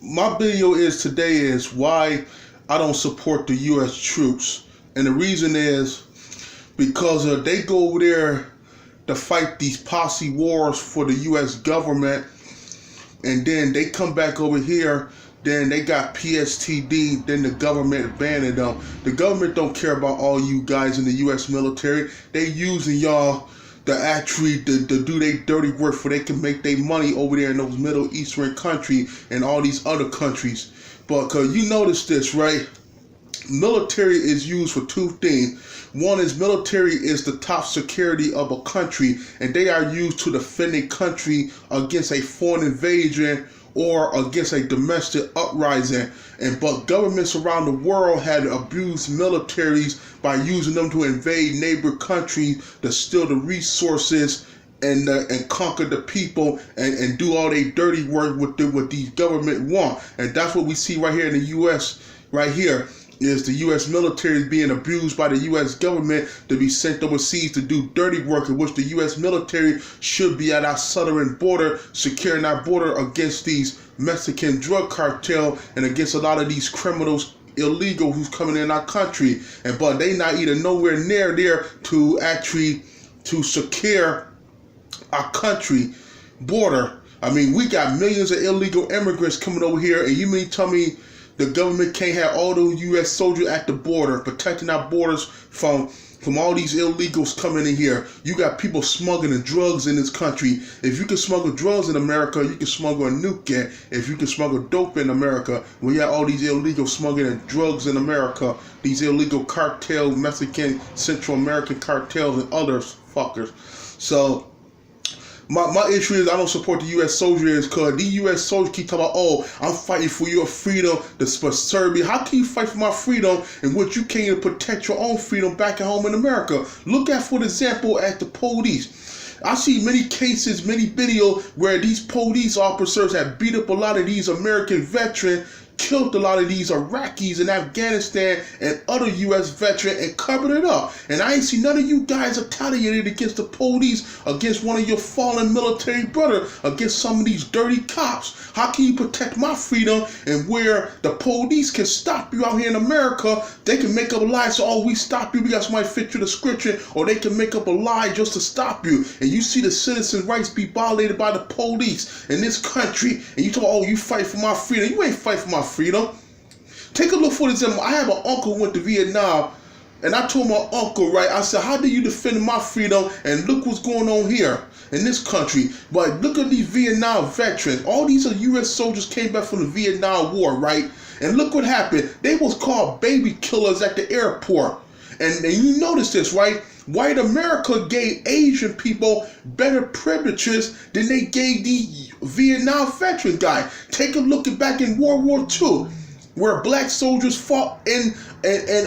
My video is today is why I don't support the U.S. troops, and the reason is because they go over there to fight these posse wars for the U.S. government, and then they come back over here. Then they got PSTD. Then the government abandoned them. The government don't care about all you guys in the U.S. military. They using y'all to actually to do their dirty work for they can make their money over there in those Middle Eastern countries and all these other countries. But you notice this, right? Military is used for two things. One is military is the top security of a country, and they are used to defend a country against a foreign invasion or against a domestic uprising. But governments around the world had abused militaries by using them to invade neighbor countries to steal the resources and conquer the people and do all their dirty work with what these government want. And that's what we see right here in the U.S. right here. Is the U.S. military is being abused by the U.S. government to be sent overseas to do dirty work, in which the U.S. military should be at our southern border, securing our border against these Mexican drug cartel and against a lot of these criminals, illegal who's coming in our country. But they not either nowhere near there to actually to secure our country border. I mean, we got millions of illegal immigrants coming over here, and you mean tell me the government can't have all those U.S. soldiers at the border protecting our borders from all these illegals coming in here? You got people smuggling drugs in this country. If you can smuggle drugs in America, you can smuggle a nuke in. If you can smuggle dope in America, we got all these illegal smuggling drugs in America, these illegal cartels, Mexican, Central American cartels, and others fuckers. So my issue is I don't support the U.S. soldiers because the U.S. soldiers keep talking about, oh, I'm fighting for your freedom, for Serbia. How can you fight for my freedom in which you can't even protect your own freedom back at home in America? Look at, for example, at the police. I see many cases, many videos where these police officers have beat up a lot of these American veterans, killed a lot of these Iraqis in Afghanistan and other U.S. veterans and covered it up. And I ain't see none of you guys retaliated against the police, against one of your fallen military brother, against some of these dirty cops. How can you protect my freedom and where the police can stop you out here in America? They can make up a lie, so, oh, we stop you, we got somebody fit your description, or they can make up a lie just to stop you. And you see the citizens' rights be violated by the police in this country, and you talk, oh, you fight for my freedom. You ain't fight for my freedom. Take a look, for example. I have an uncle who went to Vietnam, and I told my uncle, right, I said, how do you defend my freedom? And look what's going on here in this country. But look at these Vietnam veterans. All these U.S. soldiers came back from the Vietnam War, right? And look what happened. They was called baby killers at the airport. And you notice this, right? White America gave Asian people better privileges than they gave the Vietnam veteran guy. Take a look at back in World War II, where black soldiers fought and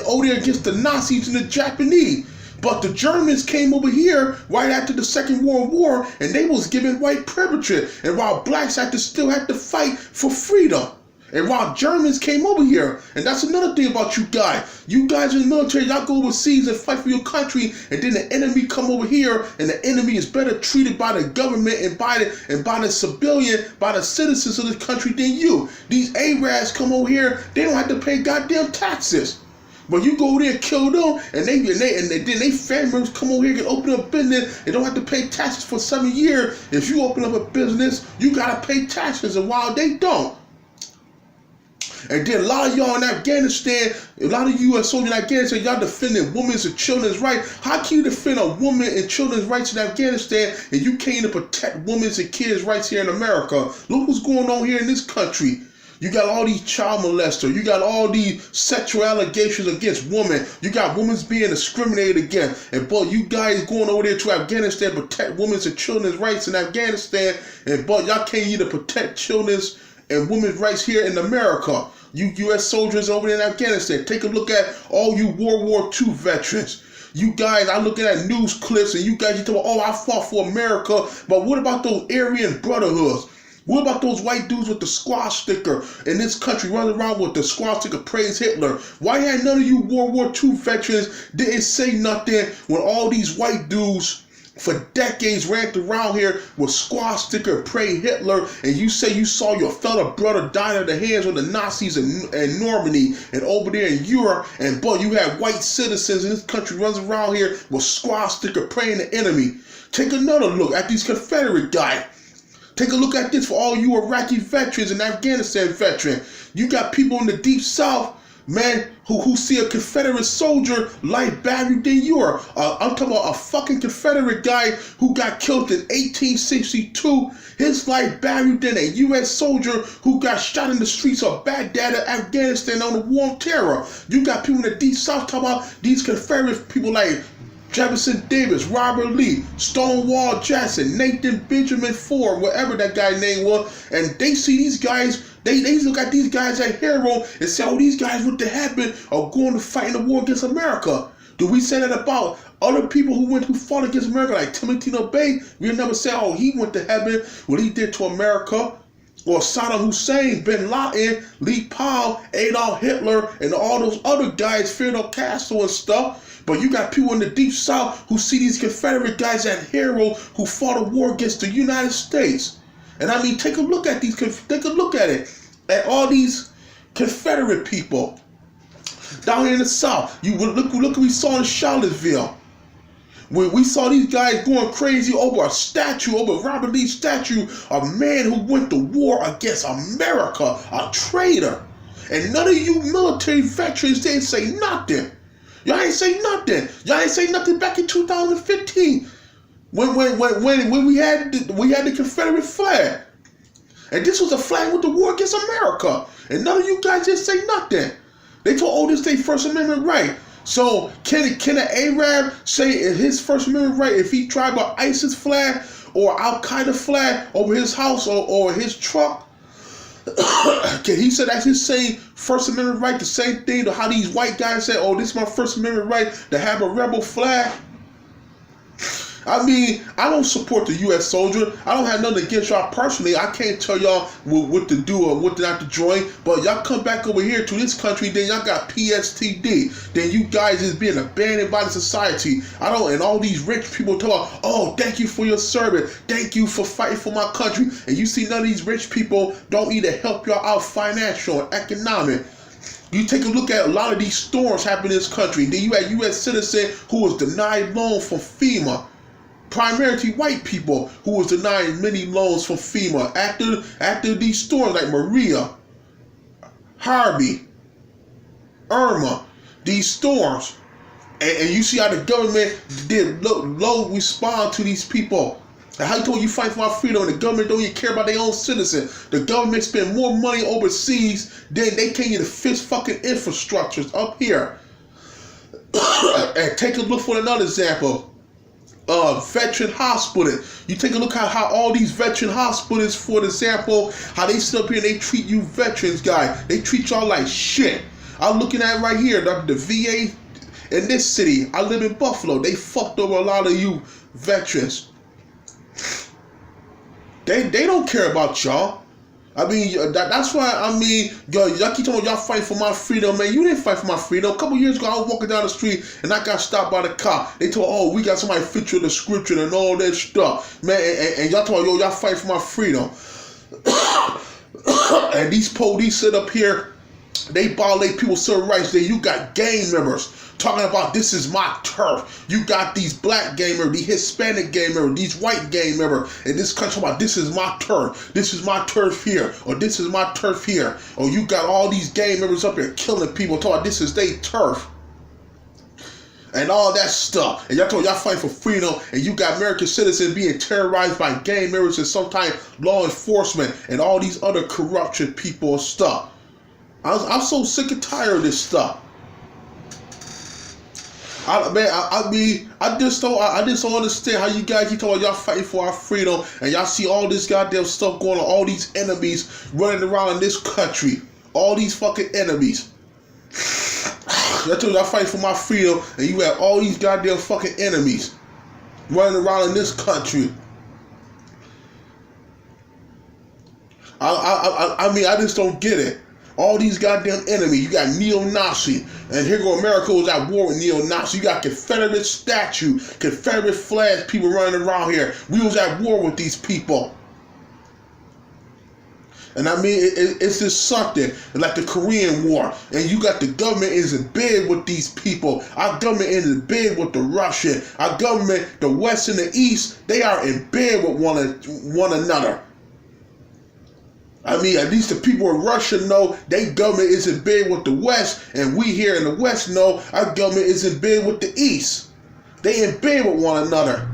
over there against the Nazis and the Japanese. But the Germans came over here right after the Second World War, and they was given white privileges. And while blacks still had to fight for freedom. And while Germans came over here, and that's another thing about you guys. You guys in the military, y'all go overseas and fight for your country, and then the enemy come over here, and the enemy is better treated by the government and by the civilian, by the citizens of the country than you. These Arabs come over here, they don't have to pay goddamn taxes. But you go there and kill them, and then they family members come over here and open up business and don't have to pay taxes for 7 years. If you open up a business, you gotta pay taxes, and while they don't. And then a lot of y'all in Afghanistan, a lot of U.S. soldiers in Afghanistan, y'all defending women's and children's rights. How can you defend a woman and children's rights in Afghanistan and you can't even protect women's and kids' rights here in America? Look what's going on here in this country. You got all these child molesters. You got all these sexual allegations against women. You got women being discriminated against. But you guys going over there to Afghanistan to protect women's and children's rights in Afghanistan. But y'all can't even protect children's and women's rights here in America. You U.S. soldiers over there in Afghanistan, take a look at all you World War II veterans. You guys, I looking at news clips, and you guys, you talk, oh, I fought for America. But what about those Aryan brotherhoods? What about those white dudes with the squash sticker in this country running around with the squash sticker, praise Hitler? Why had none of you World War II veterans didn't say nothing when all these white dudes for decades ran around here with swastika, pray Hitler, and you say you saw your fellow brother die at the hands of the Nazis in Normandy and over there in Europe, and but you have white citizens in this country runs around here with swastika praying the enemy. Take another look at these Confederate guys. Take a look at this for all you Iraqi veterans and Afghanistan veterans. You got people in the Deep South, man, who see a Confederate soldier life buried than you are. I'm talking about a fucking Confederate guy who got killed in 1862. His life buried than a U.S. soldier who got shot in the streets of Baghdad and Afghanistan on the War on Terror. You got people in the Deep South talking about these Confederate people like Jefferson Davis, Robert Lee, Stonewall Jackson, Nathan Benjamin Ford, whatever that guy's name was, and they see these guys, they look at these guys as heroes and say, oh, these guys went to heaven are going to fight in the war against America. Do we say that about other people who fought against America, like Timothy Bay? We'll never say, oh, he went to heaven, what he did to America. Or Saddam Hussein, Bin Laden, Lee Powell, Adolf Hitler, and all those other guys, Fidel Castro and stuff. But you got people in the Deep South who see these Confederate guys as heroes who fought a war against the United States. And I mean, take a look at it, at all these Confederate people down here in the South. You look what we saw in Charlottesville. We saw these guys going crazy over a statue, over Robert Lee's statue, a man who went to war against America, a traitor. And none of you military veterans didn't say nothing. Y'all ain't say nothing. Y'all ain't say nothing back in 2015 when we had the Confederate flag. And this was a flag with the war against America. And none of you guys didn't say nothing. They told, oh, this is their First Amendment right. So can an Arab say his First Amendment right if he tried by ISIS flag or Al Qaeda flag over his house or his truck? Can he say that's his same First Amendment right? The same thing to how these white guys say, oh, this is my First Amendment right to have a rebel flag? I mean, I don't support the U.S. soldier. I don't have nothing against y'all personally. I can't tell y'all what to do or what not to join. But y'all come back over here to this country, then y'all got PSTD. Then you guys is being abandoned by the society. And all these rich people talk, oh, thank you for your service. Thank you for fighting for my country. And you see none of these rich people don't either help y'all out financial and economic. You take a look at a lot of these storms happening in this country. Then you had U.S. citizen who was denied loan from FEMA. Primarily white people who was denying many loans from FEMA after these storms like Maria, Harvey, Irma, these storms. And you see how the government did low respond to these people. And how you told you fight for our freedom and the government don't even care about their own citizens. The government spend more money overseas than they can get to fix fucking infrastructures up here. And take a look for another example. Veteran hospital. You take a look at how all these veteran hospitals, for example, how they sit up here and they treat you veterans, guys. They treat y'all like shit. I'm looking at right here, the VA in this city. I live in Buffalo. They fucked over a lot of you veterans. They don't care about y'all. I mean, that's why, I mean, y'all keep talking about y'all fight for my freedom, man. You didn't fight for my freedom. A couple years ago, I was walking down the street, and I got stopped by the cop. They told, oh, we got somebody fit you in the scripture and all that stuff. Man, and y'all told, yo, y'all fight for my freedom. And these police sit up here, they violate people's civil rights. Then you got gang members talking about this is my turf. You got these black gang members, these Hispanic gang members, these white gang members, and this country about this is my turf. This is my turf here, or this is my turf here. Or you got all these gang members up here killing people, talking about this is their turf. And all that stuff. And y'all told y'all fight for freedom, and you got American citizens being terrorized by gang members and sometimes law enforcement and all these other corruption people and stuff. I'm so sick and tired of this stuff. I just don't understand how you guys keep talking y'all fighting for our freedom and y'all see all this goddamn stuff going on, all these enemies running around in this country, all these fucking enemies. Y'all told y'all fighting for my freedom and you have all these goddamn fucking enemies running around in this country. I mean, I just don't get it. All these goddamn enemies. You got neo-Nazi, and here go America was at war with neo-Nazi. You got Confederate statue, Confederate flags, people running around here. We was at war with these people. And I mean, it's just something like the Korean War. And you got the government is in bed with these people. Our government is in bed with the Russian. Our government, the West and the East, they are in bed with one another. I mean, at least the people in Russia know their government is in bed with the West. And we here in the West know our government is in bed with the East. They in bed with one another.